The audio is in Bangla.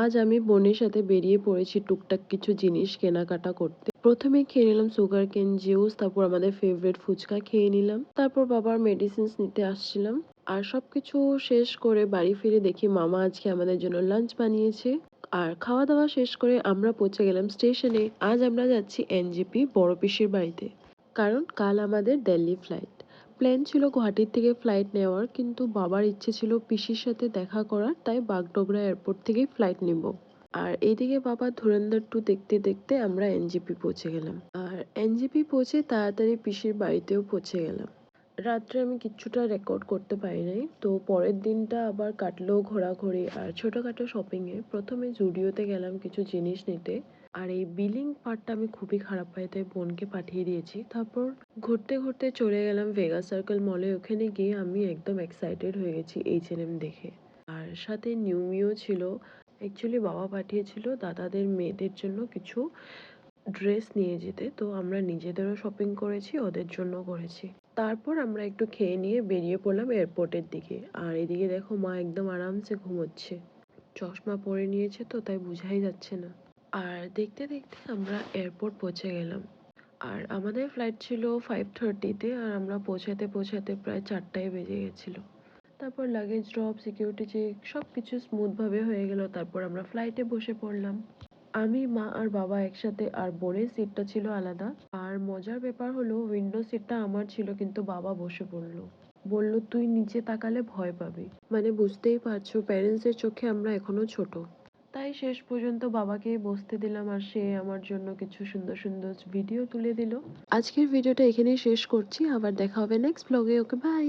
আজ আমি বোনের সাথে বেরিয়ে পড়েছি টুকটাক কিছু জিনিস কেনাকাটা করতে। প্রথমে খেয়ে নিলাম সুগার কেন জুস, তারপর আমাদের ফেভারিট ফুচকা খেয়ে নিলাম। তারপর বাবার মেডিসিনস নিতে আসছিলাম। আর সবকিছু শেষ করে বাড়ি ফিরে দেখি মামা আজকে আমাদের জন্য লাঞ্চ বানিয়েছে। আর খাওয়া দাওয়া শেষ করে আমরা পৌঁছে গেলাম স্টেশনে। আজ আমরা যাচ্ছি এনজেপি বড় পিসির বাড়িতে। কারণ কাল আমাদের দিল্লি ফ্লাইট। প্ল্যান ছিল গুয়াহাটির থেকে ফ্লাইট নেওয়ার, কিন্তু বাবার ইচ্ছে ছিল পিসির সাথে দেখা করার, তাই বাগডোগরা এয়ারপোর্ট থেকেই ফ্লাইট নিব। আর এইদিকে বাবা ধুরন্ধর 2 দেখতে দেখতে আমরা এনজেপি পৌঁছে গেলাম। আর এনজেপি পৌঁছে তাড়াতাড়ি পিসির বাড়িতেও পৌঁছে গেলাম। রাত্রে আমি কিচ্ছুটা রেকর্ড করতে পারি নাই, তো পরের দিনটা আবার কাটলো ঘোরাঘুরি আর ছোটখাটো শপিং এ। প্রথমে জুডিওতে গেলাম কিছু জিনিস নিতে। আর এই বিলিং পার্টটা আমি খুবই খারাপ পাই, তাই বোনকে পাঠিয়ে দিয়েছি। তারপর ঘুরতে ঘুরতে চলে গেলাম ভেগা সার্কেল মলে। ওখানে গিয়ে আমি একদম এক্সাইটেড হয়ে গেছি H&M দেখে। আর সাথে নিউমিও ছিল। অ্যাকচুয়ালি বাবা পাঠিয়েছিল দাদাদের মেয়েদের জন্য কিছু ড্রেস নিয়ে যেতে, তো আমরা নিজেদেরও শপিং করেছি, ওদের জন্য করেছি। তারপর আমরা একটু খেয়ে নিয়ে বেরিয়ে পড়লাম এয়ারপোর্টের দিকে। আর এদিকে দেখো মা একদম আরামসে ঘুমোচ্ছে। চশমা পরে নিয়েছে তো তাই বুঝাই যাচ্ছে না। আর দেখতে দেখতে আমরা এয়ারপোর্ট পৌঁছে গেলাম। আর আমাদের ফ্লাইট ছিল 5:30-তে, আর আমরা পৌঁছাতে পৌঁছাতে প্রায় 4টায় বেজে গেছিল। তারপর লাগেজ ড্রপ, সিকিউরিটি চেক সবকিছু স্মুথ ভাবে হয়ে গেল। তারপর আমরা ফ্লাইটে বসে পড়লাম। আমি, মা আর বাবা একসাথে, আর বোনের সিটটা ছিল আলাদা। আর মজার ব্যাপার হলো উইন্ডো সিটটা আমার ছিল, কিন্তু বাবা বসে পড়লো। বলল তুই নিচে তাকালে ভয় পাবি। মানে বুঝতেই পারছো প্যারেন্টস এর চোখে আমরা এখনো ছোট। তাই শেষ পর্যন্ত বাবাকেই বসতে দিলাম, আর সে আমার জন্য কিছু সুন্দর সুন্দর ভিডিও তুলে দিল। আজকের ভিডিওটা এখানেই শেষ করছি, আবার দেখা হবে নেক্সট ব্লগে। Okay bye.